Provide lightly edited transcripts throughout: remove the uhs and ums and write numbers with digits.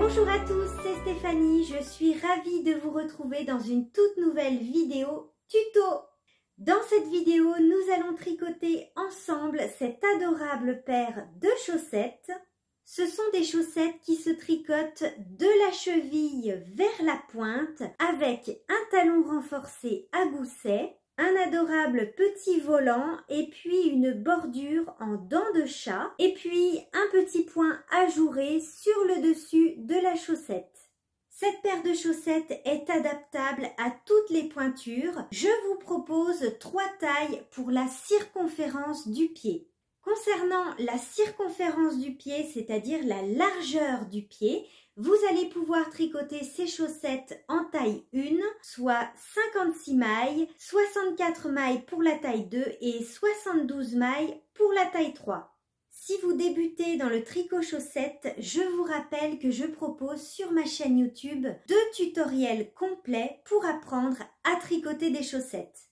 Bonjour à tous, c'est Stéphanie, je suis ravie de vous retrouver dans une toute nouvelle vidéo tuto. Dans cette vidéo, nous allons tricoter ensemble cette adorable paire de chaussettes. Ce sont des chaussettes qui se tricotent de la cheville vers la pointe avec un talon renforcé à gousset, un adorable petit volant et puis une bordure en dents de chat et puis un petit point ajouré sur le dessus de la chaussette. Cette paire de chaussettes est adaptable à toutes les pointures. Je vous propose 3 tailles pour la circonférence du pied. Concernant la circonférence du pied, c'est-à-dire la largeur du pied, vous allez pouvoir tricoter ces chaussettes en taille 1, soit 56 mailles, 64 mailles pour la taille 2 et 72 mailles pour la taille 3. Si vous débutez dans le tricot chaussettes, je vous rappelle que je propose sur ma chaîne YouTube 2 tutoriels complets pour apprendre à tricoter des chaussettes.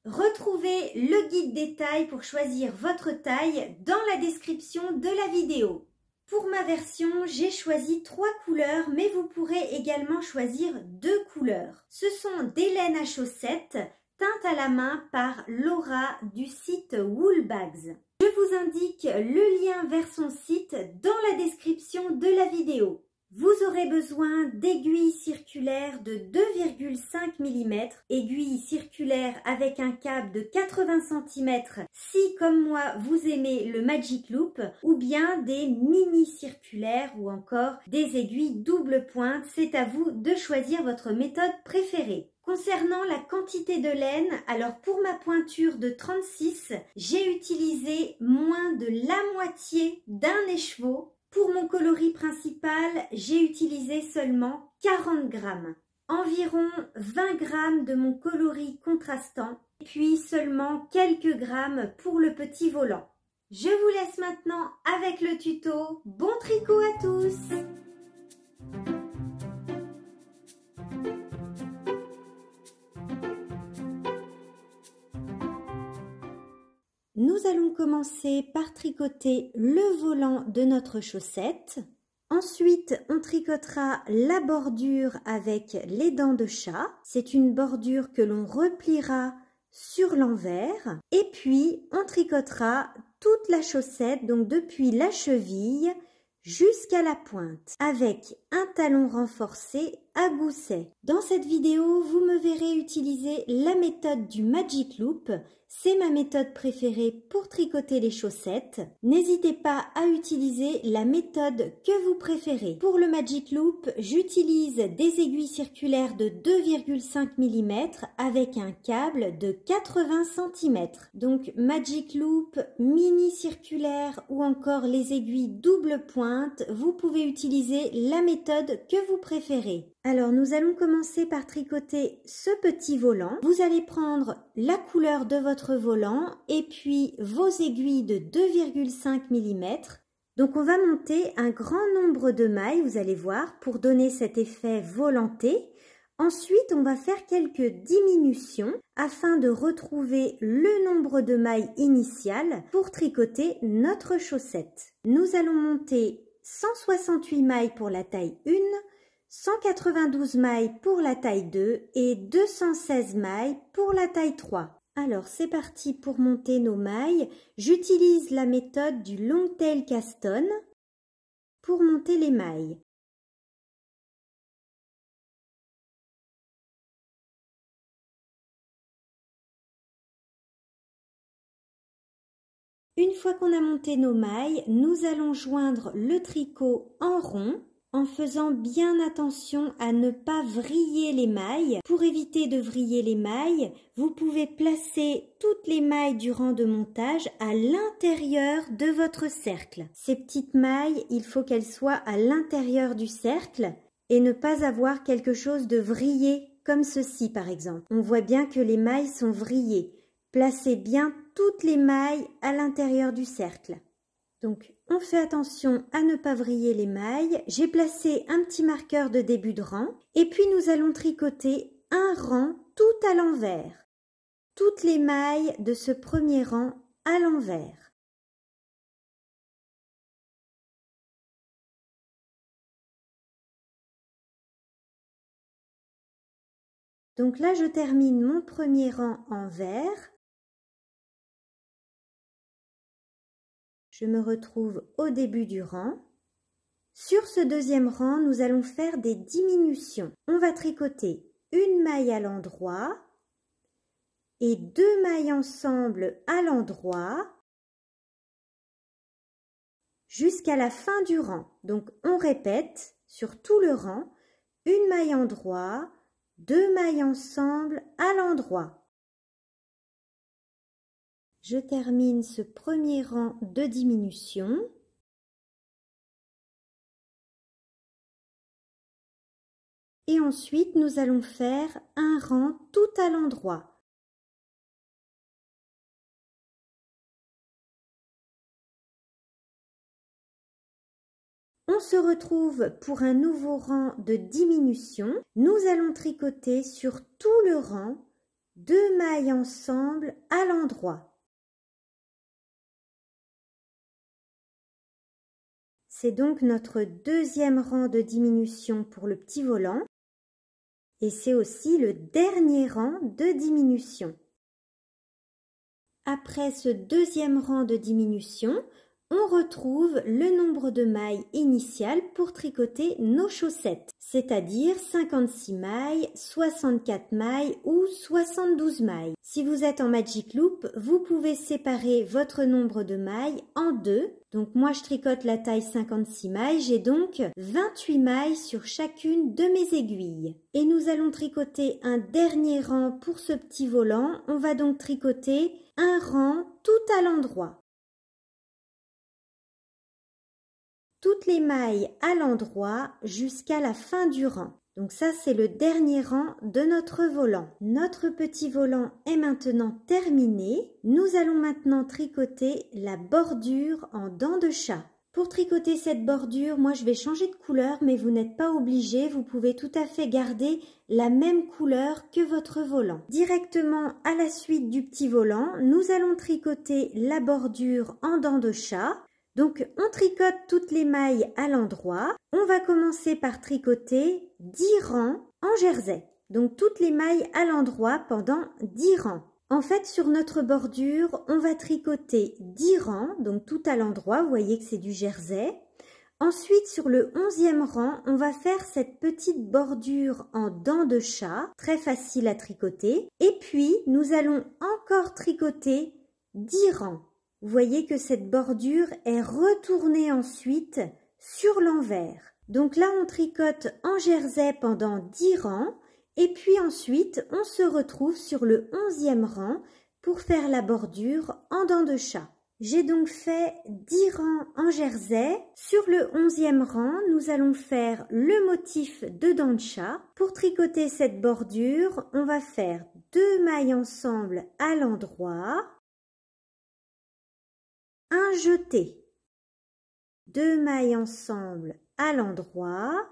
Retrouvez le guide des tailles pour choisir votre taille dans la description de la vidéo. Pour ma version, j'ai choisi 3 couleurs, mais vous pourrez également choisir 2 couleurs. Ce sont des laines à chaussettes teintes à la main par Laura du site Woolbags. Je vous indique le lien vers son site dans la description de la vidéo. Vous aurez besoin d'aiguilles circulaires de 2,5 mm, aiguilles circulaires avec un câble de 80 cm si, comme moi, vous aimez le Magic Loop, ou bien des mini circulaires ou encore des aiguilles double pointe. C'est à vous de choisir votre méthode préférée. Concernant la quantité de laine, alors pour ma pointure de 36, j'ai utilisé moins de la moitié d'un écheveau. Pour mon coloris principal, j'ai utilisé seulement 40 grammes. Environ 20 grammes de mon coloris contrastant, puis seulement quelques grammes pour le petit volant. Je vous laisse maintenant avec le tuto. Bon tricot à tous! Nous allons commencer par tricoter le volant de notre chaussette. Ensuite, on tricotera la bordure avec les dents de chat. C'est une bordure que l'on repliera sur l'envers. Et puis, on tricotera toute la chaussette, donc depuis la cheville jusqu'à la pointe, avec un talon renforcé à gousset. Dans cette vidéo, vous me verrez utiliser la méthode du Magic Loop. C'est ma méthode préférée pour tricoter les chaussettes. N'hésitez pas à utiliser la méthode que vous préférez. Pour le Magic Loop, j'utilise des aiguilles circulaires de 2,5 mm avec un câble de 80 cm. Donc Magic Loop, mini circulaire ou encore les aiguilles double pointe, vous pouvez utiliser la méthode que vous préférez. Alors nous allons commencer par tricoter ce petit volant. Vous allez prendre la couleur de votre volant et puis vos aiguilles de 2,5 mm. Donc on va monter un grand nombre de mailles, vous allez voir, pour donner cet effet volanté. Ensuite, on va faire quelques diminutions afin de retrouver le nombre de mailles initiales pour tricoter notre chaussette. Nous allons monter 168 mailles pour la taille 1, 192 mailles pour la taille 2 et 216 mailles pour la taille 3. Alors c'est parti pour monter nos mailles. J'utilise la méthode du long tail caston pour monter les mailles. Une fois qu'on a monté nos mailles, nous allons joindre le tricot en rond en faisant bien attention à ne pas vriller les mailles. Pour éviter de vriller les mailles, vous pouvez placer toutes les mailles du rang de montage à l'intérieur de votre cercle. Ces petites mailles, il faut qu'elles soient à l'intérieur du cercle et ne pas avoir quelque chose de vrillé comme ceci par exemple. On voit bien que les mailles sont vrillées. Placez bien toutes les mailles à l'intérieur du cercle. Donc, on fait attention à ne pas vriller les mailles. J'ai placé un petit marqueur de début de rang. Et puis, nous allons tricoter un rang tout à l'envers. Toutes les mailles de ce premier rang à l'envers. Donc là, je termine mon premier rang en vert. Je me retrouve au début du rang. Sur ce deuxième rang, nous allons faire des diminutions. On va tricoter une maille à l'endroit et 2 mailles ensemble à l'endroit jusqu'à la fin du rang. Donc on répète sur tout le rang, une maille endroit, 2 mailles ensemble à l'endroit. Je termine ce premier rang de diminution. Et ensuite, nous allons faire un rang tout à l'endroit. On se retrouve pour un nouveau rang de diminution. Nous allons tricoter sur tout le rang 2 mailles ensemble à l'endroit. C'est donc notre deuxième rang de diminution pour le petit volant. Et c'est aussi le dernier rang de diminution. Après ce deuxième rang de diminution, on retrouve le nombre de mailles initiales pour tricoter nos chaussettes, c'est-à-dire 56 mailles, 64 mailles ou 72 mailles. Si vous êtes en Magic Loop, vous pouvez séparer votre nombre de mailles en deux. Donc moi je tricote la taille 56 mailles, j'ai donc 28 mailles sur chacune de mes aiguilles. Et nous allons tricoter un dernier rang pour ce petit volant. On va donc tricoter un rang tout à l'endroit. Toutes les mailles à l'endroit jusqu'à la fin du rang. Donc ça, c'est le dernier rang de notre volant. Notre petit volant est maintenant terminé. Nous allons maintenant tricoter la bordure en dents de chat. Pour tricoter cette bordure, moi je vais changer de couleur, mais vous n'êtes pas obligé. Vous pouvez tout à fait garder la même couleur que votre volant. Directement à la suite du petit volant, nous allons tricoter la bordure en dents de chat. Donc, on tricote toutes les mailles à l'endroit. On va commencer par tricoter 10 rangs en jersey. Donc, toutes les mailles à l'endroit pendant 10 rangs. En fait, sur notre bordure, on va tricoter 10 rangs, donc tout à l'endroit. Vous voyez que c'est du jersey. Ensuite, sur le 11e rang, on va faire cette petite bordure en dents de chat, très facile à tricoter. Et puis, nous allons encore tricoter 10 rangs. Vous voyez que cette bordure est retournée ensuite sur l'envers. Donc là, on tricote en jersey pendant 10 rangs et puis ensuite, on se retrouve sur le 11e rang pour faire la bordure en dents de chat. J'ai donc fait 10 rangs en jersey. Sur le 11e rang, nous allons faire le motif de dents de chat. Pour tricoter cette bordure, on va faire 2 mailles ensemble à l'endroit. Un jeté, 2 mailles ensemble à l'endroit,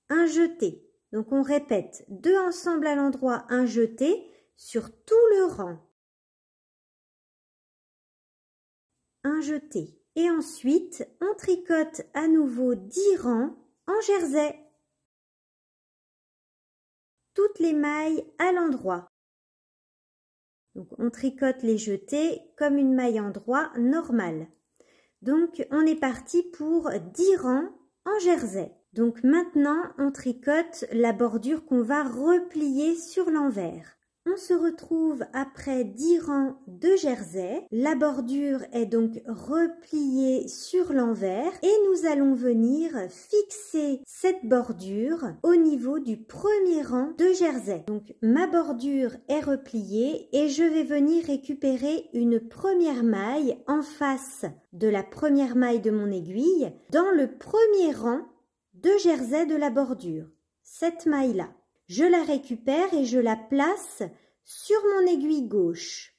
un jeté. Donc on répète 2 ensemble à l'endroit, un jeté sur tout le rang. Un jeté. Et ensuite, on tricote à nouveau 10 rangs en jersey. Toutes les mailles à l'endroit. Donc, on tricote les jetés comme une maille endroit normale. Donc, on est parti pour 10 rangs en jersey. Donc, maintenant, on tricote la bordure qu'on va replier sur l'envers. On se retrouve après 10 rangs de jersey. La bordure est donc repliée sur l'envers et nous allons venir fixer cette bordure au niveau du premier rang de jersey. Donc ma bordure est repliée et je vais venir récupérer une première maille en face de la première maille de mon aiguille dans le premier rang de jersey de la bordure. Cette maille-là. Je la récupère et je la place sur mon aiguille gauche,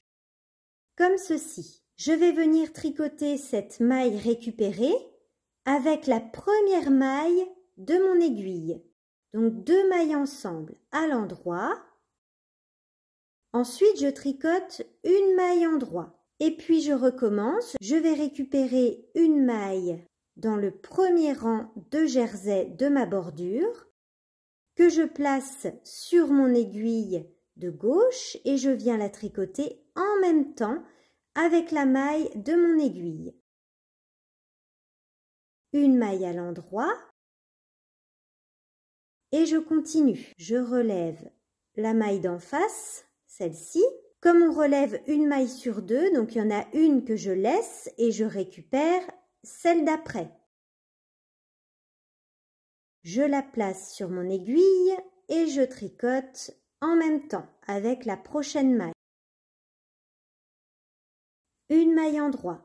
comme ceci. Je vais venir tricoter cette maille récupérée avec la première maille de mon aiguille. Donc 2 mailles ensemble à l'endroit. Ensuite, je tricote une maille endroit. Et puis je recommence. Je vais récupérer une maille dans le premier rang de jersey de ma bordure. que je place sur mon aiguille de gauche et je viens la tricoter en même temps avec la maille de mon aiguille. Une maille à l'endroit et je continue. Je relève la maille d'en face, celle-ci. Comme on relève une maille sur deux, donc il y en a une que je laisse et je récupère celle d'après. Je la place sur mon aiguille et je tricote en même temps avec la prochaine maille. Une maille en droit.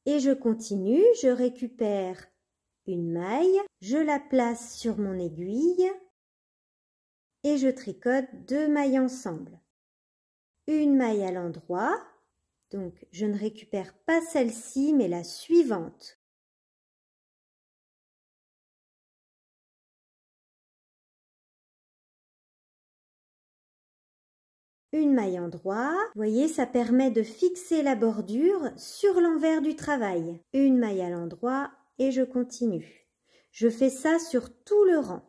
Et je continue, je récupère une maille, je la place sur mon aiguille et je tricote 2 mailles ensemble. Une maille à l'endroit, donc je ne récupère pas celle-ci mais la suivante. Une maille en droit, vous voyez, ça permet de fixer la bordure sur l'envers du travail. Une maille à l'endroit et je continue. Je fais ça sur tout le rang.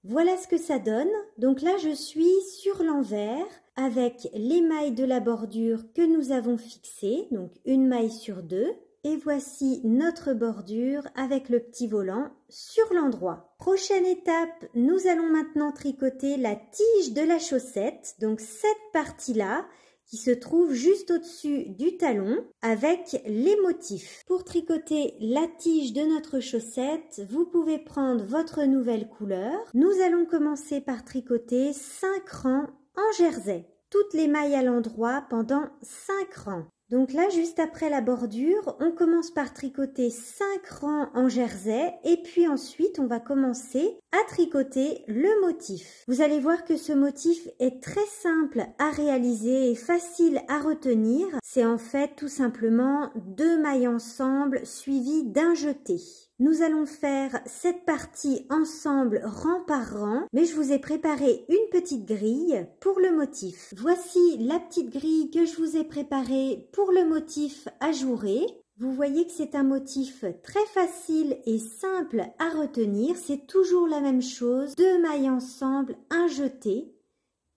Voilà ce que ça donne. Donc là, je suis sur l'envers avec les mailles de la bordure que nous avons fixées, donc une maille sur deux. Et voici notre bordure avec le petit volant sur l'endroit. Prochaine étape, nous allons maintenant tricoter la tige de la chaussette, donc cette partie-là qui se trouve juste au-dessus du talon avec les motifs. Pour tricoter la tige de notre chaussette, vous pouvez prendre votre nouvelle couleur. Nous allons commencer par tricoter 5 rangs en jersey. Toutes les mailles à l'endroit pendant 5 rangs. Donc là, juste après la bordure, on commence par tricoter 5 rangs en jersey et puis ensuite, on va commencer à tricoter le motif. Vous allez voir que ce motif est très simple à réaliser et facile à retenir. C'est en fait tout simplement 2 mailles ensemble suivies d'un jeté. Nous allons faire cette partie ensemble rang par rang, mais je vous ai préparé une petite grille pour le motif. Voici la petite grille que je vous ai préparée pour le motif ajouré. Vous voyez que c'est un motif très facile et simple à retenir. C'est toujours la même chose. 2 mailles ensemble, un jeté.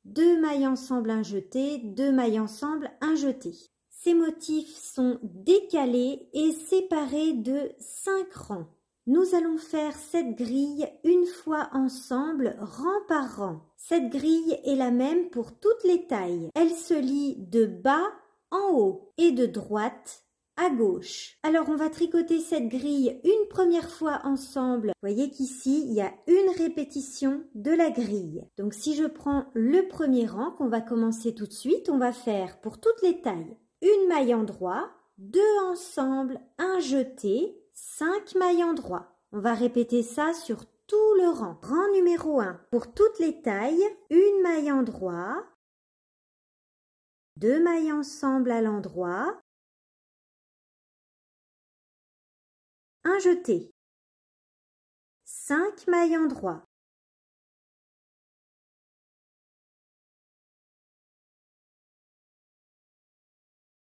2 mailles ensemble, un jeté. 2 mailles ensemble, un jeté. Ces motifs sont décalés et séparés de 5 rangs. Nous allons faire cette grille une fois ensemble, rang par rang. Cette grille est la même pour toutes les tailles. Elle se lit de bas en haut et de droite à gauche. Alors on va tricoter cette grille une première fois ensemble. Vous voyez qu'ici il y a une répétition de la grille. Donc si je prends le premier rang qu'on va commencer tout de suite, on va faire pour toutes les tailles une maille en droit, 2 ensemble, un jeté, 5 mailles en droit. On va répéter ça sur tout le rang. Rang numéro 1. Pour toutes les tailles, une maille en droit, 2 mailles ensemble à l'endroit, un jeté, 5 mailles en droit.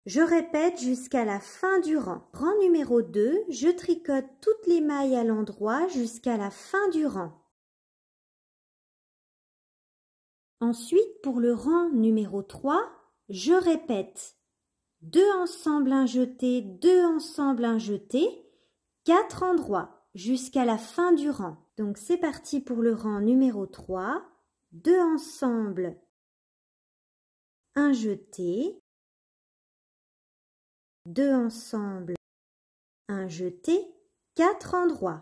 Je répète jusqu'à la fin du rang. Rang numéro 2, je tricote toutes les mailles à l'endroit jusqu'à la fin du rang. Ensuite, pour le rang numéro 3, je répète 2 ensemble, un jeté, 2 ensemble, un jeté, 4 endroits jusqu'à la fin du rang. Donc c'est parti pour le rang numéro 3, 2 ensemble, un jeté, 2 ensemble, un jeté, 4 endroits.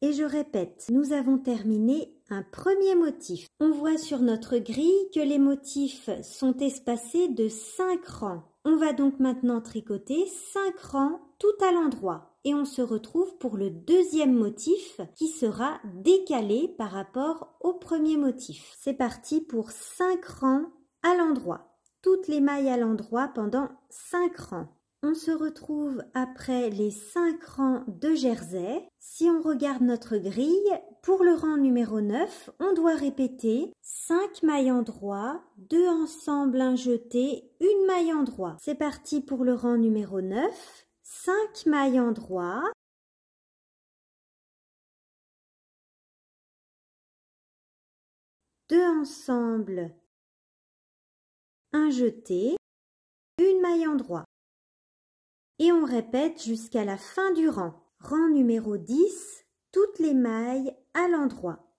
Et je répète, nous avons terminé un premier motif. On voit sur notre grille que les motifs sont espacés de 5 rangs. On va donc maintenant tricoter 5 rangs tout à l'endroit. et on se retrouve pour le deuxième motif qui sera décalé par rapport au premier motif. C'est parti pour 5 rangs à l'endroit. Toutes les mailles à l'endroit pendant 5 rangs. On se retrouve après les 5 rangs de jersey. Si on regarde notre grille, pour le rang numéro 9, on doit répéter 5 mailles endroit, 2 ensemble, 1 jeté, 1 maille endroit. C'est parti pour le rang numéro 9, 5 mailles endroit, 2 ensemble, 1 jeté, 1 maille endroit. Et on répète jusqu'à la fin du rang. Rang numéro 10, toutes les mailles à l'endroit.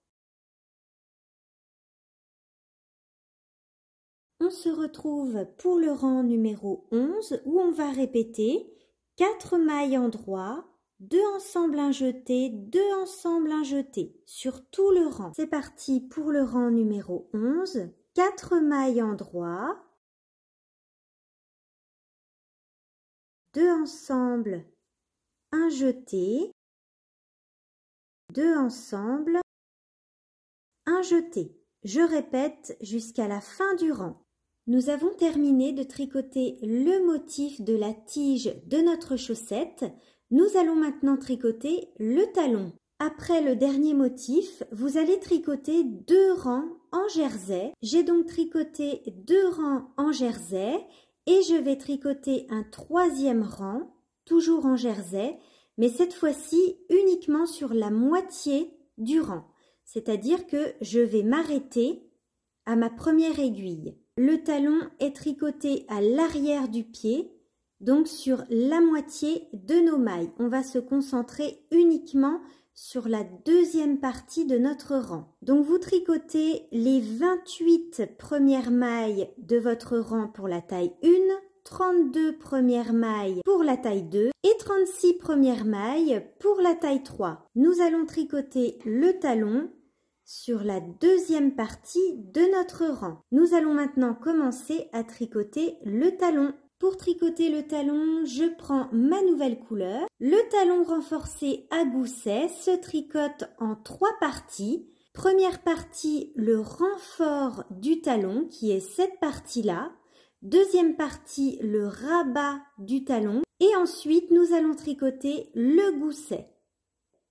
On se retrouve pour le rang numéro 11 où on va répéter 4 mailles endroit, 2 ensemble, 1 jeté, 2 ensemble, 1 jeté sur tout le rang. C'est parti pour le rang numéro 11, 4 mailles endroit, 2 ensemble, 1 jeté, 2 ensemble, 1 jeté. Je répète jusqu'à la fin du rang. Nous avons terminé de tricoter le motif de la tige de notre chaussette. Nous allons maintenant tricoter le talon. Après le dernier motif, vous allez tricoter 2 rangs en jersey. J'ai donc tricoté 2 rangs en jersey et je vais tricoter un 3e rang, toujours en jersey, mais cette fois-ci uniquement sur la moitié du rang. C'est-à-dire que je vais m'arrêter à ma première aiguille. Le talon est tricoté à l'arrière du pied, donc sur la moitié de nos mailles. On va se concentrer uniquement sur la deuxième partie de notre rang. Donc vous tricotez les 28 premières mailles de votre rang pour la taille 1, 32 premières mailles pour la taille 2 et 36 premières mailles pour la taille 3. Nous allons tricoter le talon sur la deuxième partie de notre rang. Nous allons maintenant commencer à tricoter le talon. Pour tricoter le talon, je prends ma nouvelle couleur. Le talon renforcé à gousset se tricote en 3 parties. Première partie, le renfort du talon qui est cette partie-là. Deuxième partie, le rabat du talon. Et ensuite, nous allons tricoter le gousset.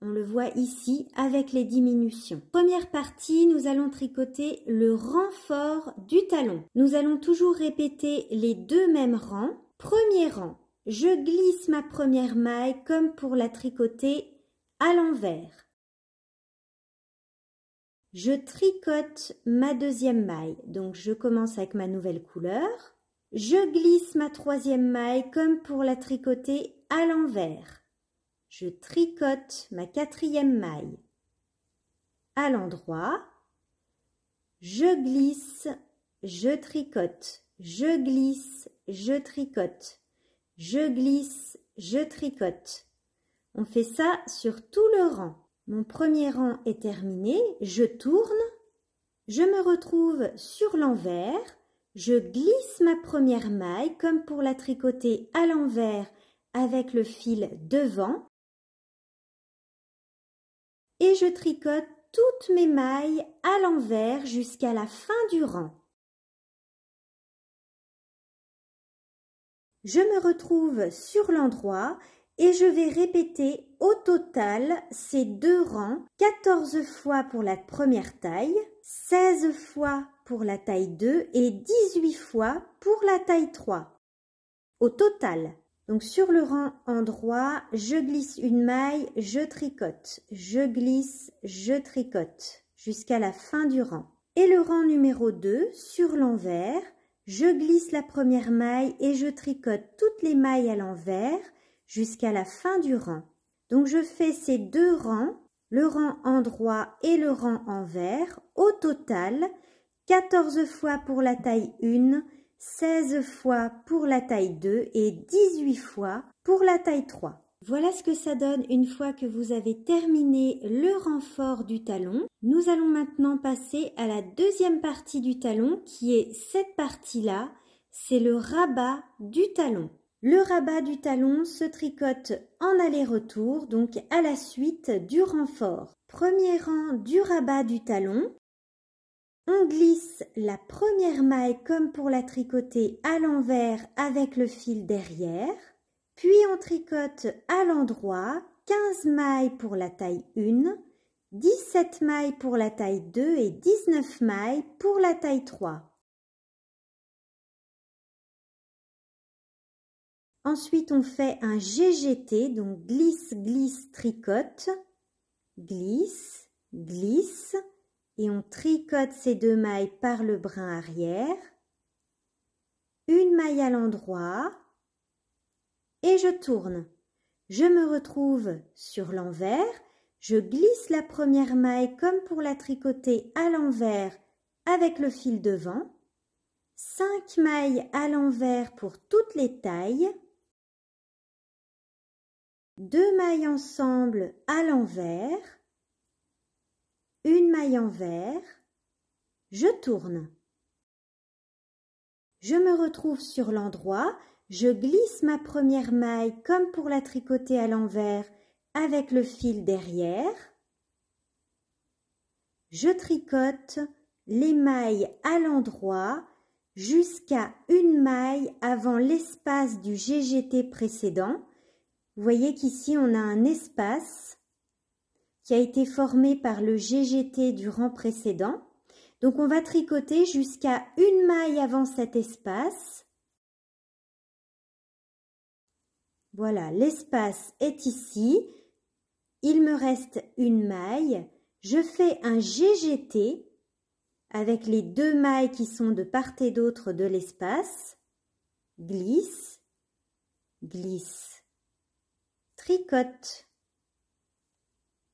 On le voit ici avec les diminutions. Première partie, nous allons tricoter le renfort du talon. Nous allons toujours répéter les 2 mêmes rangs. Premier rang, je glisse ma première maille comme pour la tricoter à l'envers. Je tricote ma deuxième maille. Donc je commence avec ma nouvelle couleur. Je glisse ma 3e maille comme pour la tricoter à l'envers. Je tricote ma 4e maille à l'endroit, je glisse, je tricote, je glisse, je tricote, je glisse, je tricote. On fait ça sur tout le rang. Mon premier rang est terminé, je tourne, je me retrouve sur l'envers, je glisse ma première maille comme pour la tricoter à l'envers avec le fil devant. Et je tricote toutes mes mailles à l'envers jusqu'à la fin du rang. Je me retrouve sur l'endroit et je vais répéter au total ces 2 rangs 14 fois pour la première taille, 16 fois pour la taille 2 et 18 fois pour la taille 3. Au total. Donc sur le rang endroit, je glisse une maille, je tricote, je glisse, je tricote jusqu'à la fin du rang. Et le rang numéro 2, sur l'envers, je glisse la première maille et je tricote toutes les mailles à l'envers jusqu'à la fin du rang. Donc je fais ces 2 rangs, le rang endroit et le rang envers, au total 14 fois pour la taille 1, 16 fois pour la taille 2 et 18 fois pour la taille 3. Voilà ce que ça donne une fois que vous avez terminé le renfort du talon. Nous allons maintenant passer à la deuxième partie du talon qui est cette partie-là, c'est le rabat du talon. Le rabat du talon se tricote en aller-retour, donc à la suite du renfort. Premier rang du rabat du talon. On glisse la première maille comme pour la tricoter à l'envers avec le fil derrière. Puis on tricote à l'endroit 15 mailles pour la taille 1, 17 mailles pour la taille 2 et 19 mailles pour la taille 3. Ensuite, on fait un GGT, donc glisse, glisse, tricote, glisse, glisse, et on tricote ces 2 mailles par le brin arrière, une maille à l'endroit, et je tourne. Je me retrouve sur l'envers, je glisse la première maille comme pour la tricoter à l'envers avec le fil devant, 5 mailles à l'envers pour toutes les tailles, 2 mailles ensemble à l'envers, une maille envers, je tourne. Je me retrouve sur l'endroit, je glisse ma première maille comme pour la tricoter à l'envers avec le fil derrière. Je tricote les mailles à l'endroit jusqu'à une maille avant l'espace du GGT précédent. Vous voyez qu'ici, on a un espace qui a été formé par le GGT du rang précédent. Donc, on va tricoter jusqu'à une maille avant cet espace. Voilà, l'espace est ici. Il me reste une maille. Je fais un GGT avec les 2 mailles qui sont de part et d'autre de l'espace. Glisse, glisse. Tricote,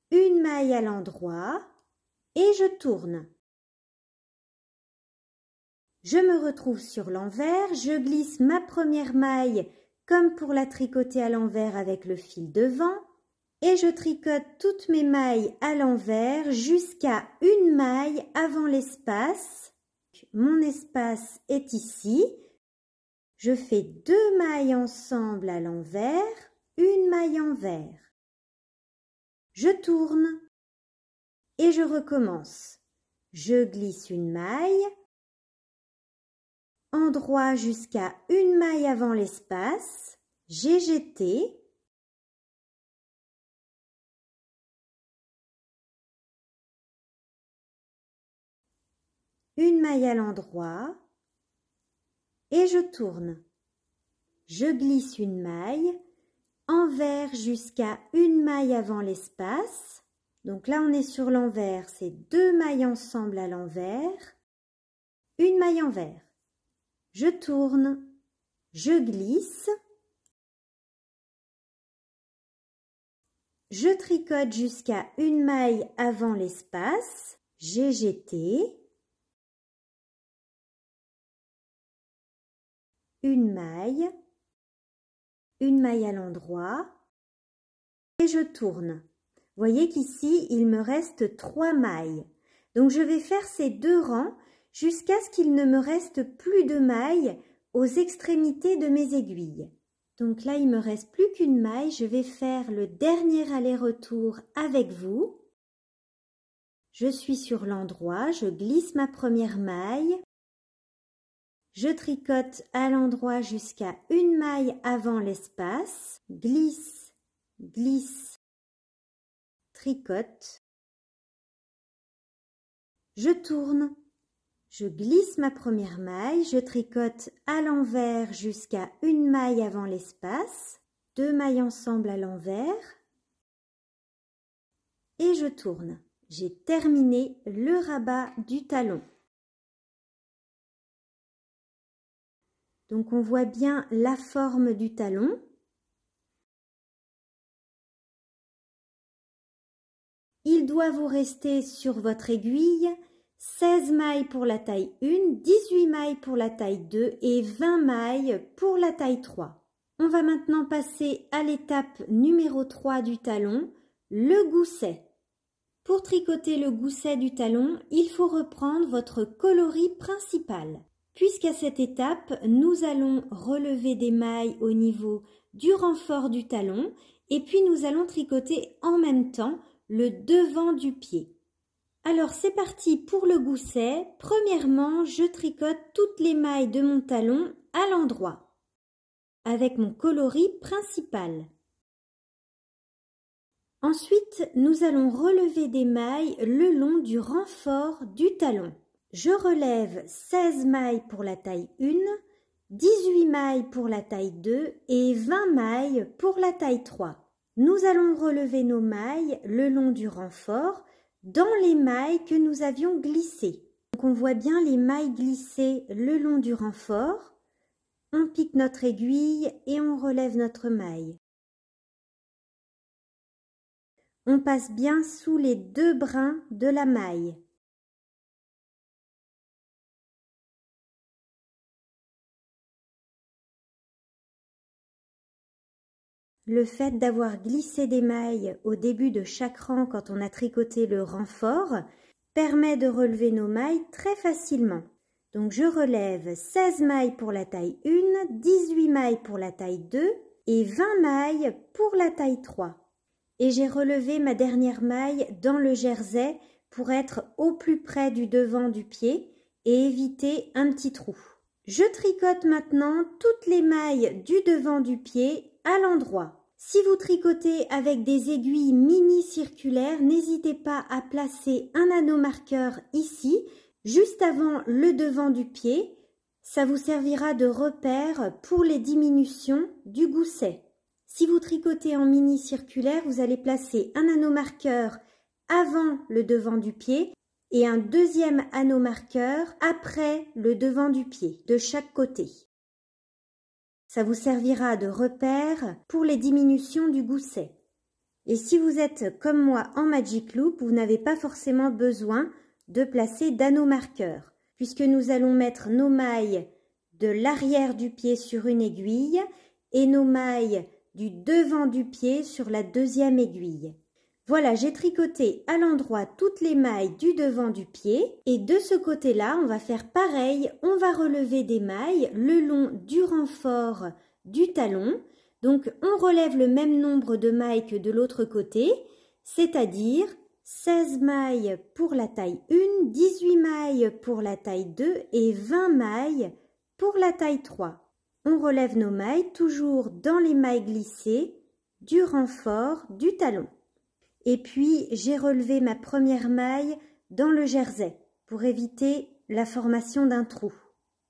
une maille à l'endroit et je tourne. Je me retrouve sur l'envers, je glisse ma première maille comme pour la tricoter à l'envers avec le fil devant et je tricote toutes mes mailles à l'envers jusqu'à une maille avant l'espace. Mon espace est ici. Je fais 2 mailles ensemble à l'envers, une maille envers. Je tourne et je recommence. Je glisse une maille, endroit jusqu'à une maille avant l'espace, GGT, une maille à l'endroit et je tourne. Je glisse une maille, envers jusqu'à une maille avant l'espace. Donc là, on est sur l'envers, c'est 2 mailles ensemble à l'envers, une maille envers. Je tourne, je glisse, je tricote jusqu'à une maille avant l'espace, GGT, une maille à l'endroit et je tourne. Vous voyez qu'ici, il me reste 3 mailles. Donc, je vais faire ces 2 rangs jusqu'à ce qu'il ne me reste plus de mailles aux extrémités de mes aiguilles. Donc là, il ne me reste plus qu'une maille. Je vais faire le dernier aller-retour avec vous. Je suis sur l'endroit, je glisse ma première maille. Je tricote à l'endroit jusqu'à une maille avant l'espace, glisse, glisse, tricote. Je tourne, je glisse ma première maille, je tricote à l'envers jusqu'à une maille avant l'espace, 2 mailles ensemble à l'envers et je tourne. J'ai terminé le rabat du talon. Donc on voit bien la forme du talon. Il doit vous rester sur votre aiguille 16 mailles pour la taille 1, 18 mailles pour la taille 2 et 20 mailles pour la taille 3. On va maintenant passer à l'étape numéro 3 du talon, le gousset. Pour tricoter le gousset du talon, il faut reprendre votre coloris principal. puisqu'à cette étape, nous allons relever des mailles au niveau du renfort du talon et puis nous allons tricoter en même temps le devant du pied. Alors c'est parti pour le gousset. Premièrement, je tricote toutes les mailles de mon talon à l'endroit avec mon coloris principal. Ensuite, nous allons relever des mailles le long du renfort du talon. Je relève 16 mailles pour la taille 1, 18 mailles pour la taille 2 et 20 mailles pour la taille 3. Nous allons relever nos mailles le long du renfort dans les mailles que nous avions glissées. Donc on voit bien les mailles glissées le long du renfort. On pique notre aiguille et on relève notre maille. On passe bien sous les 2 brins de la maille. Le fait d'avoir glissé des mailles au début de chaque rang quand on a tricoté le renfort permet de relever nos mailles très facilement. Donc je relève 16 mailles pour la taille 1, 18 mailles pour la taille 2 et 20 mailles pour la taille 3. Et j'ai relevé ma dernière maille dans le jersey pour être au plus près du devant du pied et éviter un petit trou. Je tricote maintenant toutes les mailles du devant du pied à l'endroit. Si vous tricotez avec des aiguilles mini circulaires, n'hésitez pas à placer un anneau marqueur ici, juste avant le devant du pied. Ça vous servira de repère pour les diminutions du gousset. Si vous tricotez en mini circulaire, vous allez placer un anneau marqueur avant le devant du pied et un deuxième anneau marqueur après le devant du pied, de chaque côté. Ça vous servira de repère pour les diminutions du gousset. Et si vous êtes comme moi en Magic Loop, vous n'avez pas forcément besoin de placer d'anneau marqueur, puisque nous allons mettre nos mailles de l'arrière du pied sur une aiguille et nos mailles du devant du pied sur la deuxième aiguille. Voilà, j'ai tricoté à l'endroit toutes les mailles du devant du pied et de ce côté-là, on va faire pareil, on va relever des mailles le long du renfort du talon. Donc, on relève le même nombre de mailles que de l'autre côté, c'est-à-dire 16 mailles pour la taille 1, 18 mailles pour la taille 2 et 20 mailles pour la taille 3. On relève nos mailles toujours dans les mailles glissées du renfort du talon. Et puis, j'ai relevé ma première maille dans le jersey pour éviter la formation d'un trou.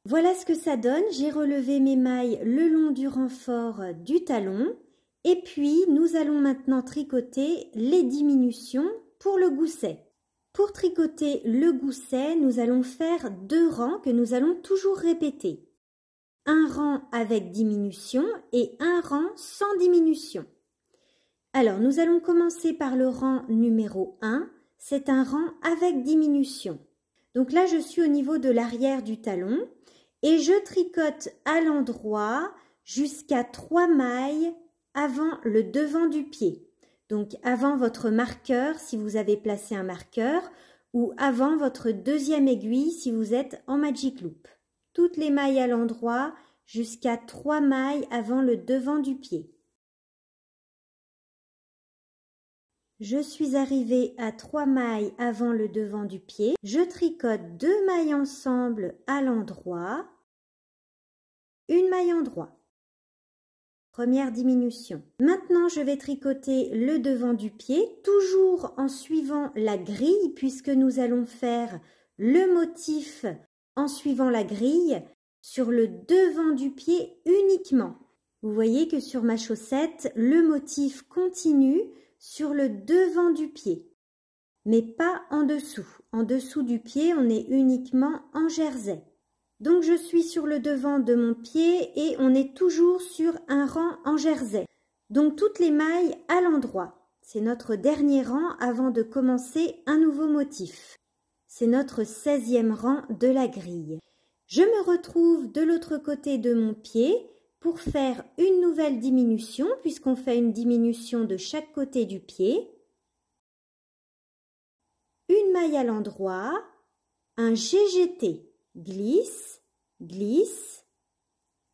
Voilà ce que ça donne. J'ai relevé mes mailles le long du renfort du talon. Et puis, nous allons maintenant tricoter les diminutions pour le gousset. Pour tricoter le gousset, nous allons faire 2 rangs que nous allons toujours répéter. Un rang avec diminution et un rang sans diminution. Alors, nous allons commencer par le rang numéro 1. C'est un rang avec diminution. Donc là, je suis au niveau de l'arrière du talon et je tricote à l'endroit jusqu'à 3 mailles avant le devant du pied. Donc, avant votre marqueur, si vous avez placé un marqueur, ou avant votre deuxième aiguille, si vous êtes en Magic Loop. Toutes les mailles à l'endroit jusqu'à 3 mailles avant le devant du pied. Je suis arrivée à 3 mailles avant le devant du pied. Je tricote 2 mailles ensemble à l'endroit, une maille en droit. Première diminution. Maintenant, je vais tricoter le devant du pied, toujours en suivant la grille, puisque nous allons faire le motif en suivant la grille sur le devant du pied uniquement. Vous voyez que sur ma chaussette, le motif continue sur le devant du pied, mais pas en dessous. En dessous du pied, on est uniquement en jersey. Donc je suis sur le devant de mon pied et on est toujours sur un rang en jersey. Donc toutes les mailles à l'endroit. C'est notre dernier rang avant de commencer un nouveau motif. C'est notre 16e rang de la grille. Je me retrouve de l'autre côté de mon pied pour faire une nouvelle diminution, puisqu'on fait une diminution de chaque côté du pied. Une maille à l'endroit, un GGT, glisse, glisse,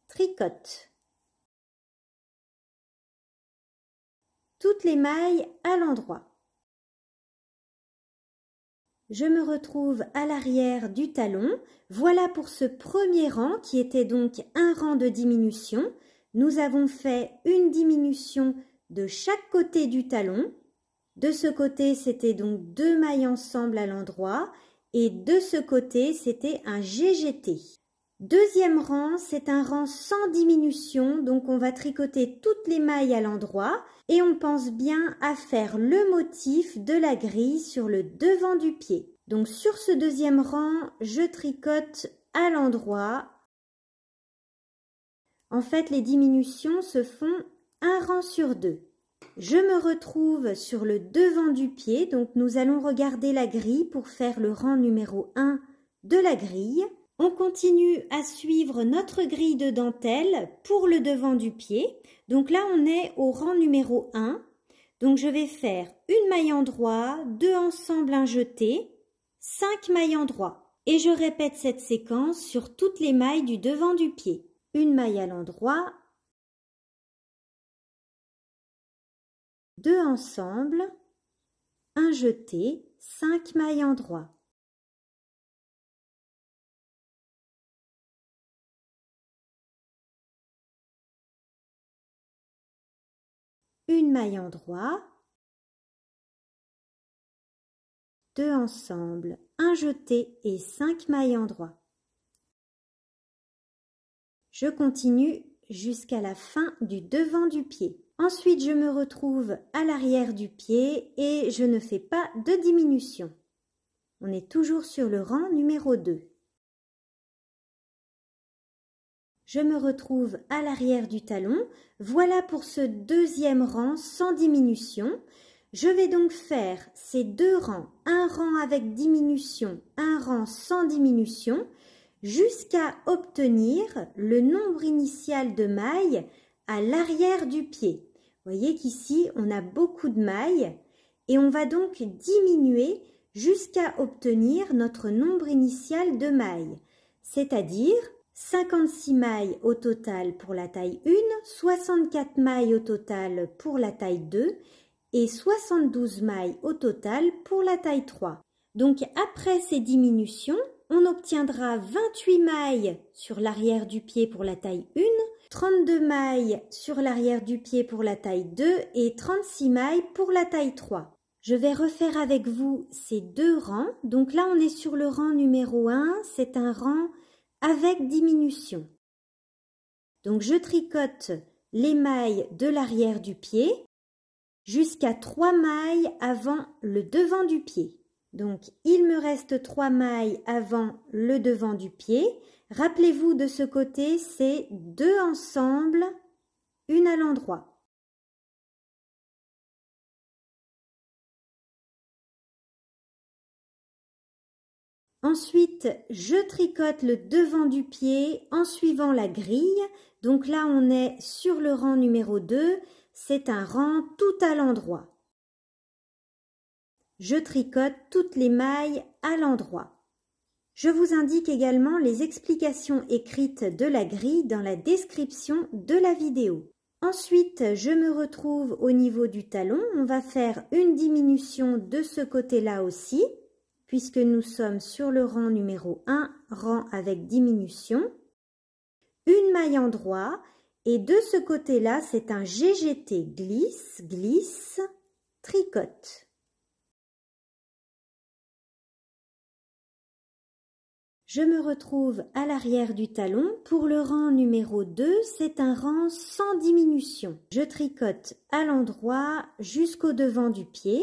tricote. Toutes les mailles à l'endroit. Je me retrouve à l'arrière du talon. Voilà pour ce premier rang qui était donc un rang de diminution. Nous avons fait une diminution de chaque côté du talon. De ce côté, c'était donc 2 mailles ensemble à l'endroit et de ce côté, c'était un GGT. Deuxième rang, c'est un rang sans diminution, donc on va tricoter toutes les mailles à l'endroit et on pense bien à faire le motif de la grille sur le devant du pied. Donc sur ce deuxième rang, je tricote à l'endroit. En fait, les diminutions se font un rang sur 2. Je me retrouve sur le devant du pied, donc nous allons regarder la grille pour faire le rang numéro 1 de la grille. On continue à suivre notre grille de dentelle pour le devant du pied. Donc là, on est au rang numéro 1. Donc je vais faire une maille endroit, 2 ensemble, un jeté, 5 mailles endroit. Et je répète cette séquence sur toutes les mailles du devant du pied. Une maille à l'endroit, 2 ensemble, un jeté, 5 mailles endroit. Une maille endroit, 2 ensemble, un jeté et 5 mailles endroit. Je continue jusqu'à la fin du devant du pied. Ensuite, je me retrouve à l'arrière du pied et je ne fais pas de diminution. On est toujours sur le rang numéro 2. Je me retrouve à l'arrière du talon. Voilà pour ce deuxième rang sans diminution. Je vais donc faire ces 2 rangs, un rang avec diminution, un rang sans diminution, jusqu'à obtenir le nombre initial de mailles à l'arrière du pied. Vous voyez qu'ici, on a beaucoup de mailles et on va donc diminuer jusqu'à obtenir notre nombre initial de mailles, c'est-à-dire 56 mailles au total pour la taille 1, 64 mailles au total pour la taille 2 et 72 mailles au total pour la taille 3. Donc après ces diminutions, on obtiendra 28 mailles sur l'arrière du pied pour la taille 1, 32 mailles sur l'arrière du pied pour la taille 2 et 36 mailles pour la taille 3. Je vais refaire avec vous ces 2 rangs. Donc là, on est sur le rang numéro 1, c'est un rang avec diminution. Donc je tricote les mailles de l'arrière du pied jusqu'à 3 mailles avant le devant du pied. Donc il me reste 3 mailles avant le devant du pied. Rappelez-vous, de ce côté, c'est 2 ensemble, une à l'endroit. Ensuite, je tricote le devant du pied en suivant la grille. Donc là, on est sur le rang numéro 2. C'est un rang tout à l'endroit. Je tricote toutes les mailles à l'endroit. Je vous indique également les explications écrites de la grille dans la description de la vidéo. Ensuite, je me retrouve au niveau du talon. On va faire une diminution de ce côté-là aussi, puisque nous sommes sur le rang numéro 1, rang avec diminution. Une maille endroit, et de ce côté-là, c'est un GGT, glisse, glisse, tricote. Je me retrouve à l'arrière du talon. Pour le rang numéro 2, c'est un rang sans diminution. Je tricote à l'endroit jusqu'au devant du pied,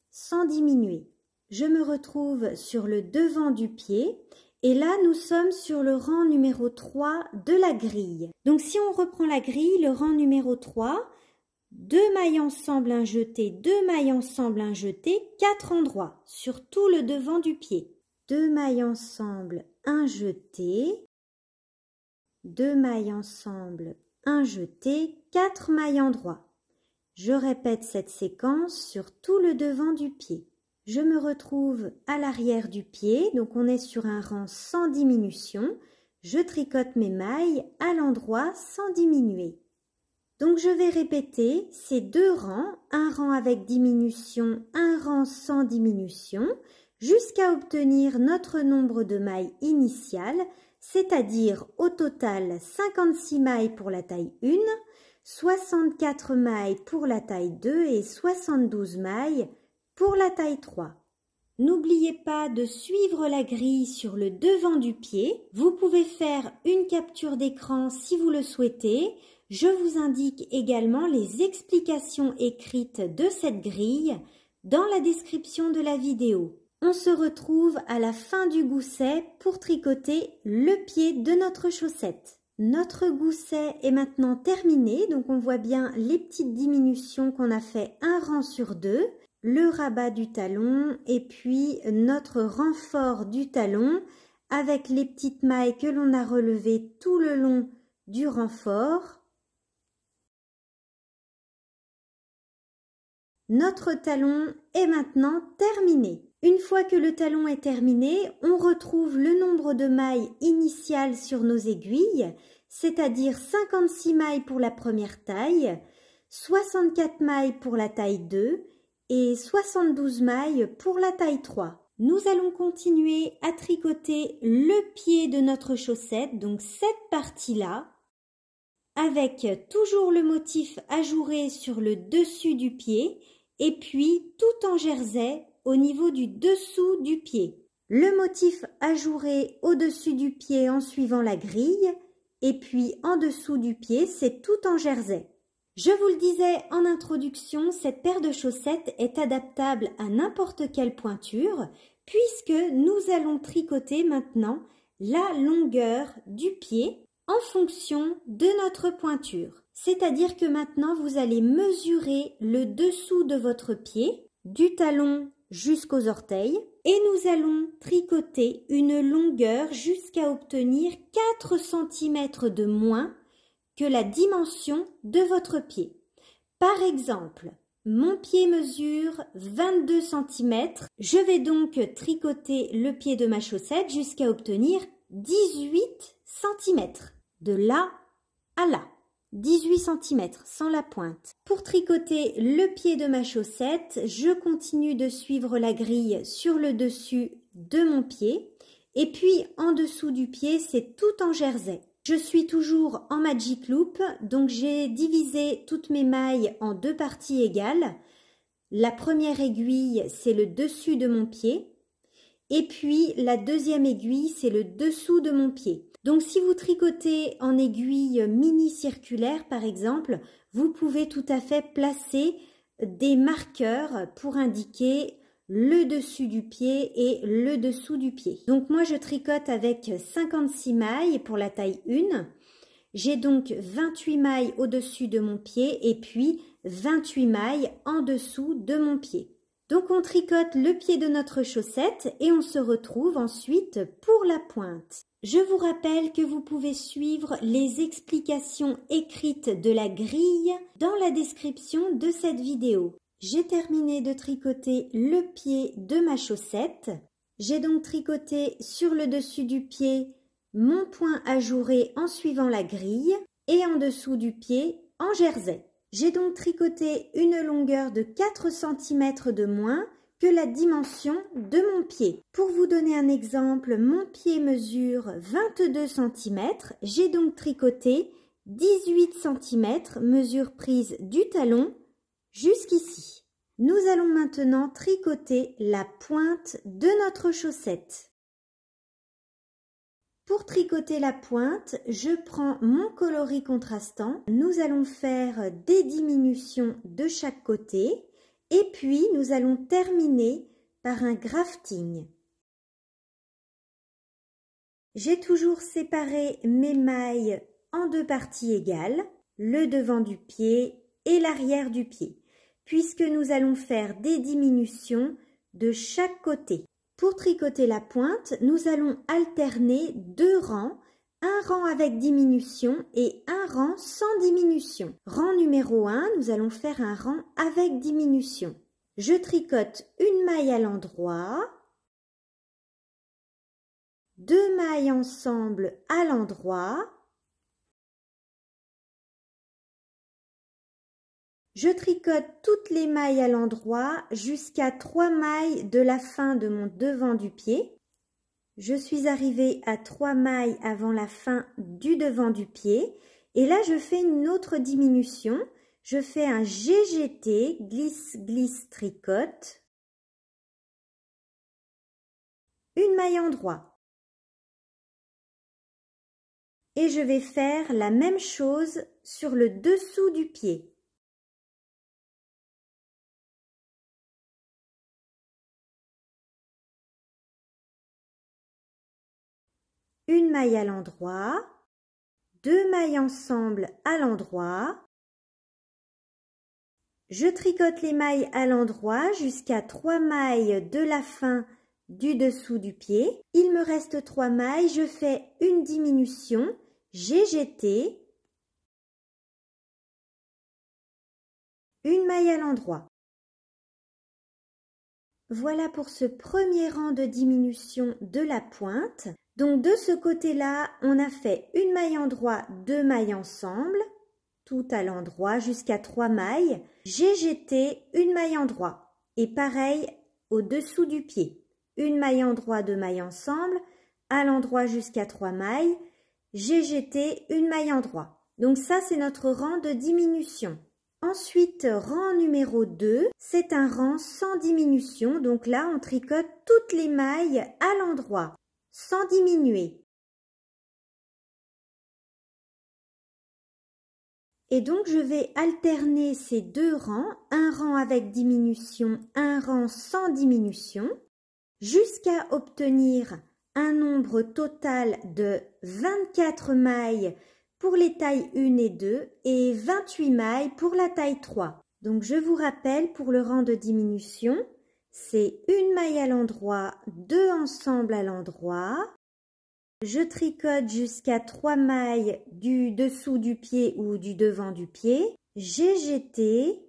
sans diminuer. Je me retrouve sur le devant du pied et là nous sommes sur le rang numéro 3 de la grille. Donc si on reprend la grille, le rang numéro 3, 2 mailles ensemble, un jeté, 2 mailles ensemble, un jeté, 4 endroits sur tout le devant du pied. 2 mailles ensemble, un jeté, 2 mailles ensemble, un jeté, 4 mailles endroits. Je répète cette séquence sur tout le devant du pied. Je me retrouve à l'arrière du pied, donc on est sur un rang sans diminution. je tricote mes mailles à l'endroit sans diminuer. Donc je vais répéter ces deux rangs, un rang avec diminution, un rang sans diminution, jusqu'à obtenir notre nombre de mailles initial, c'est-à-dire au total 56 mailles pour la taille 1, 64 mailles pour la taille 2 et 72 mailles pour la taille 3. N'oubliez pas de suivre la grille sur le devant du pied. Vous pouvez faire une capture d'écran si vous le souhaitez. Je vous indique également les explications écrites de cette grille dans la description de la vidéo. On se retrouve à la fin du gousset pour tricoter le pied de notre chaussette. Notre gousset est maintenant terminé, donc on voit bien les petites diminutions qu'on a fait un rang sur deux, le rabat du talon et puis notre renfort du talon avec les petites mailles que l'on a relevées tout le long du renfort. Notre talon est maintenant terminé. Une fois que le talon est terminé, on retrouve le nombre de mailles initiales sur nos aiguilles, c'est-à-dire 56 mailles pour la première taille, 64 mailles pour la taille 2 et 72 mailles pour la taille 3. Nous allons continuer à tricoter le pied de notre chaussette, donc cette partie-là, avec toujours le motif ajouré sur le dessus du pied et puis tout en jersey au niveau du dessous du pied. Le motif ajouré au-dessus du pied en suivant la grille et puis en dessous du pied, c'est tout en jersey. Je vous le disais en introduction, cette paire de chaussettes est adaptable à n'importe quelle pointure puisque nous allons tricoter maintenant la longueur du pied en fonction de notre pointure. C'est-à-dire que maintenant vous allez mesurer le dessous de votre pied, du talon jusqu'aux orteils, et nous allons tricoter une longueur jusqu'à obtenir 4 cm de moins que la dimension de votre pied. Par exemple, mon pied mesure 22 cm, je vais donc tricoter le pied de ma chaussette jusqu'à obtenir 18 cm. De là à là, 18 cm sans la pointe. Pour tricoter le pied de ma chaussette, je continue de suivre la grille sur le dessus de mon pied et puis en dessous du pied, c'est tout en jersey. Je suis toujours en magic loop, donc j'ai divisé toutes mes mailles en deux parties égales. La première aiguille, c'est le dessus de mon pied et puis la deuxième aiguille, c'est le dessous de mon pied. Donc si vous tricotez en aiguille mini-circulaire par exemple, vous pouvez tout à fait placer des marqueurs pour indiquer le dessus du pied et le dessous du pied. Donc moi je tricote avec 56 mailles pour la taille 1. J'ai donc 28 mailles au-dessus de mon pied et puis 28 mailles en dessous de mon pied. Donc on tricote le pied de notre chaussette et on se retrouve ensuite pour la pointe. Je vous rappelle que vous pouvez suivre les explications écrites de la grille dans la description de cette vidéo. J'ai terminé de tricoter le pied de ma chaussette. J'ai donc tricoté sur le dessus du pied mon point ajouré en suivant la grille et en dessous du pied en jersey. J'ai donc tricoté une longueur de 4 cm de moins que la dimension de mon pied. Pour vous donner un exemple, mon pied mesure 22 cm. J'ai donc tricoté 18 cm, mesure prise du talon jusqu'ici. Nous allons maintenant tricoter la pointe de notre chaussette. Pour tricoter la pointe, je prends mon coloris contrastant. Nous allons faire des diminutions de chaque côté et puis nous allons terminer par un grafting. J'ai toujours séparé mes mailles en deux parties égales, le devant du pied et l'arrière du pied, puisque nous allons faire des diminutions de chaque côté. Pour tricoter la pointe, nous allons alterner deux rangs, un rang avec diminution et un rang sans diminution. Rang numéro 1, nous allons faire un rang avec diminution. Je tricote une maille à l'endroit, 2 mailles ensemble à l'endroit. Je tricote toutes les mailles à l'endroit jusqu'à 3 mailles de la fin de mon devant du pied. Je suis arrivée à 3 mailles avant la fin du devant du pied. Et là, je fais une autre diminution. Je fais un GGT, glisse, glisse, tricote. Une maille endroit. Et je vais faire la même chose sur le dessous du pied. Une maille à l'endroit, 2 mailles ensemble à l'endroit. Je tricote les mailles à l'endroit jusqu'à 3 mailles de la fin du dessous du pied. Il me reste 3 mailles, je fais une diminution, GGT, une maille à l'endroit. Voilà pour ce premier rang de diminution de la pointe. Donc de ce côté-là, on a fait une maille endroit, 2 mailles ensemble, tout à l'endroit jusqu'à 3 mailles. GGT, une maille endroit. Et pareil au-dessous du pied. Une maille endroit, 2 mailles ensemble, à l'endroit jusqu'à 3 mailles. GGT, une maille endroit. Donc ça, c'est notre rang de diminution. Ensuite, rang numéro 2, c'est un rang sans diminution. Donc là, on tricote toutes les mailles à l'endroit, sans diminuer. Et donc, je vais alterner ces deux rangs, un rang avec diminution, un rang sans diminution, jusqu'à obtenir un nombre total de 24 mailles pour les tailles 1 et 2 et 28 mailles pour la taille 3. Donc, je vous rappelle, pour le rang de diminution, c'est une maille à l'endroit, 2 ensemble à l'endroit. Je tricote jusqu'à 3 mailles du dessous du pied ou du devant du pied. GGT,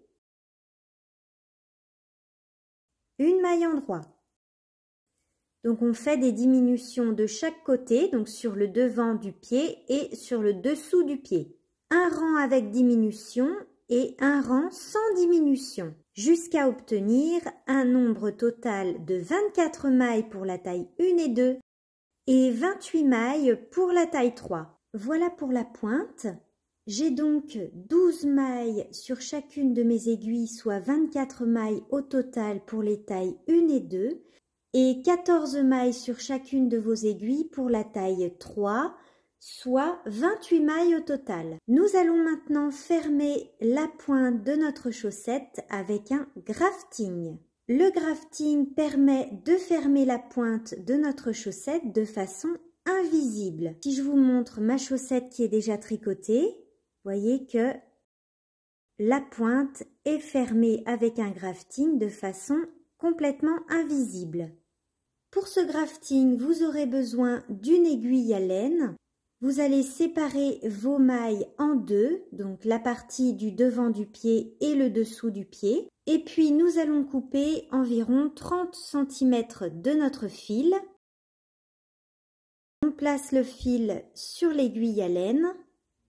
une maille endroit. Donc, on fait des diminutions de chaque côté, donc sur le devant du pied et sur le dessous du pied. Un rang avec diminution et un rang sans diminution, jusqu'à obtenir un nombre total de 24 mailles pour la taille 1 et 2 et 28 mailles pour la taille 3. Voilà pour la pointe. J'ai donc 12 mailles sur chacune de mes aiguilles, soit 24 mailles au total pour les tailles 1 et 2. Et 14 mailles sur chacune de vos aiguilles pour la taille 3, soit 28 mailles au total. Nous allons maintenant fermer la pointe de notre chaussette avec un grafting. Le grafting permet de fermer la pointe de notre chaussette de façon invisible. Si je vous montre ma chaussette qui est déjà tricotée, vous voyez que la pointe est fermée avec un grafting de façon complètement invisible. Pour ce grafting, vous aurez besoin d'une aiguille à laine. Vous allez séparer vos mailles en deux, donc la partie du devant du pied et le dessous du pied. Et puis nous allons couper environ 30 cm de notre fil. On place le fil sur l'aiguille à laine.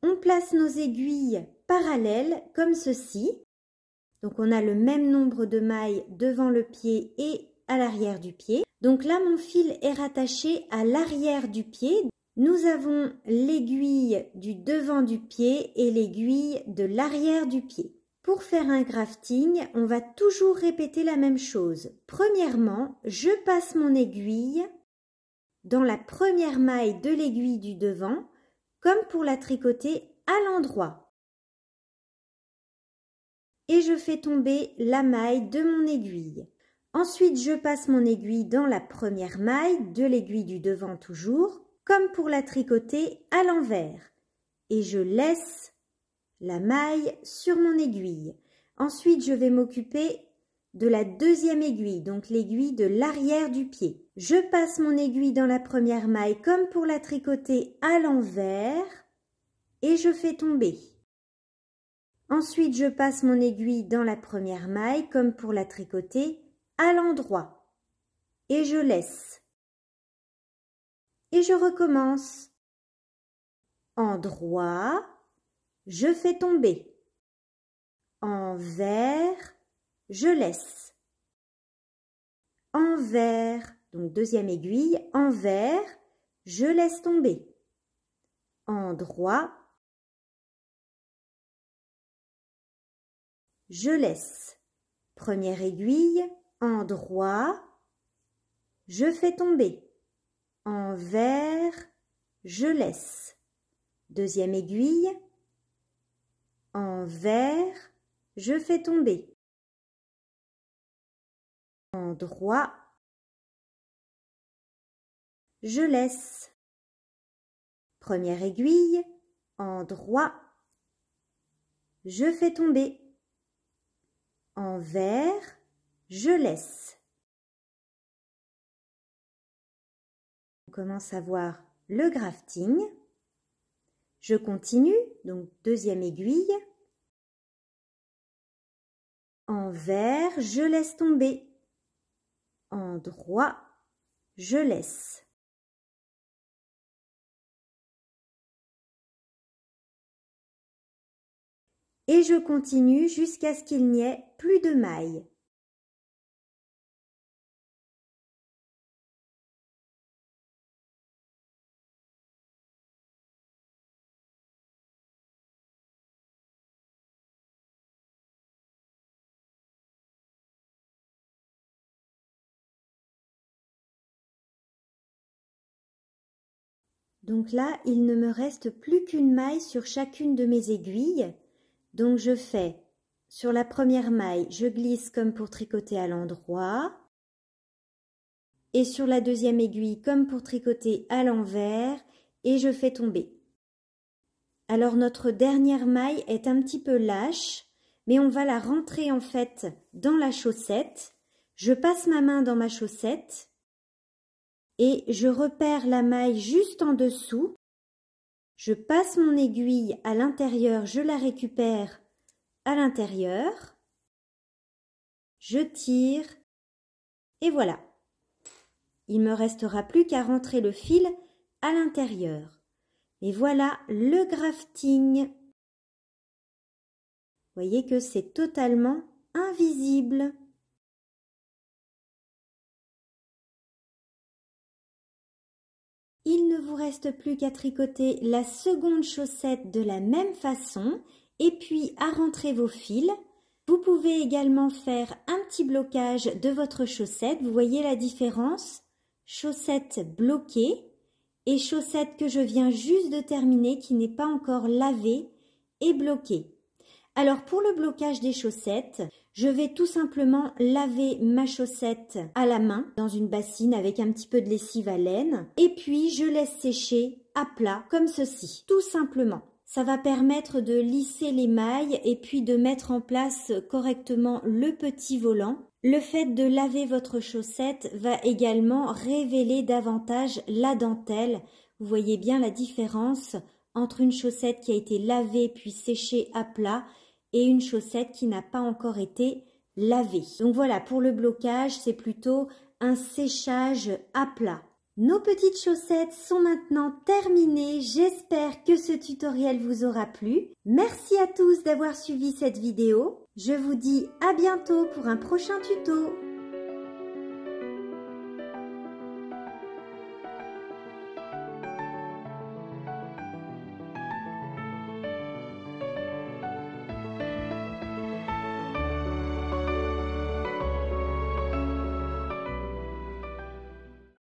On place nos aiguilles parallèles comme ceci. Donc on a le même nombre de mailles devant le pied et à l'arrière du pied. Donc là, mon fil est rattaché à l'arrière du pied. Nous avons l'aiguille du devant du pied et l'aiguille de l'arrière du pied. Pour faire un grafting, on va toujours répéter la même chose. Premièrement, je passe mon aiguille dans la première maille de l'aiguille du devant, comme pour la tricoter à l'endroit. Et je fais tomber la maille de mon aiguille. Ensuite, je passe mon aiguille dans la première maille de l'aiguille du devant toujours, comme pour la tricoter à l'envers. Et je laisse la maille sur mon aiguille. Ensuite, je vais m'occuper de la deuxième aiguille, donc l'aiguille de l'arrière du pied. Je passe mon aiguille dans la première maille comme pour la tricoter à l'envers et je fais tomber. Ensuite, je passe mon aiguille dans la première maille comme pour la tricoter à l'endroit et je laisse. et je recommence. Endroit, je fais tomber. Envers, je laisse. Envers, donc deuxième aiguille, envers, je laisse tomber. Endroit, je laisse. Première aiguille, endroit, je fais tomber. Envers, je laisse. Deuxième aiguille, envers, je fais tomber. Endroit, je laisse. Première aiguille, endroit, je fais tomber. Envers, je laisse. On commence à voir le grafting. Je continue, donc deuxième aiguille. Envers, je laisse tomber. Endroit, je laisse. Et je continue jusqu'à ce qu'il n'y ait plus de mailles. Donc là, il ne me reste plus qu'une maille sur chacune de mes aiguilles. Donc je fais, sur la première maille, je glisse comme pour tricoter à l'endroit. Et sur la deuxième aiguille, comme pour tricoter à l'envers, et je fais tomber. Alors notre dernière maille est un petit peu lâche, mais on va la rentrer en fait dans la chaussette. Je passe ma main dans ma chaussette. Et je repère la maille juste en dessous. Je passe mon aiguille à l'intérieur, je la récupère à l'intérieur. Je tire et voilà. Il ne me restera plus qu'à rentrer le fil à l'intérieur. Et voilà le grafting. Vous voyez que c'est totalement invisible. Il ne vous reste plus qu'à tricoter la seconde chaussette de la même façon et puis à rentrer vos fils. Vous pouvez également faire un petit blocage de votre chaussette. Vous voyez la différence? Chaussette bloquée et chaussette que je viens juste de terminer qui n'est pas encore lavée et bloquée. Alors pour le blocage des chaussettes, je vais tout simplement laver ma chaussette à la main dans une bassine avec un petit peu de lessive à laine et puis je laisse sécher à plat comme ceci, tout simplement. Ça va permettre de lisser les mailles et puis de mettre en place correctement le petit volant. Le fait de laver votre chaussette va également révéler davantage la dentelle. Vous voyez bien la différence entre une chaussette qui a été lavée puis séchée à plat et une chaussette qui n'a pas encore été lavée. Donc voilà, pour le blocage, c'est plutôt un séchage à plat. Nos petites chaussettes sont maintenant terminées. J'espère que ce tutoriel vous aura plu. Merci à tous d'avoir suivi cette vidéo. Je vous dis à bientôt pour un prochain tuto.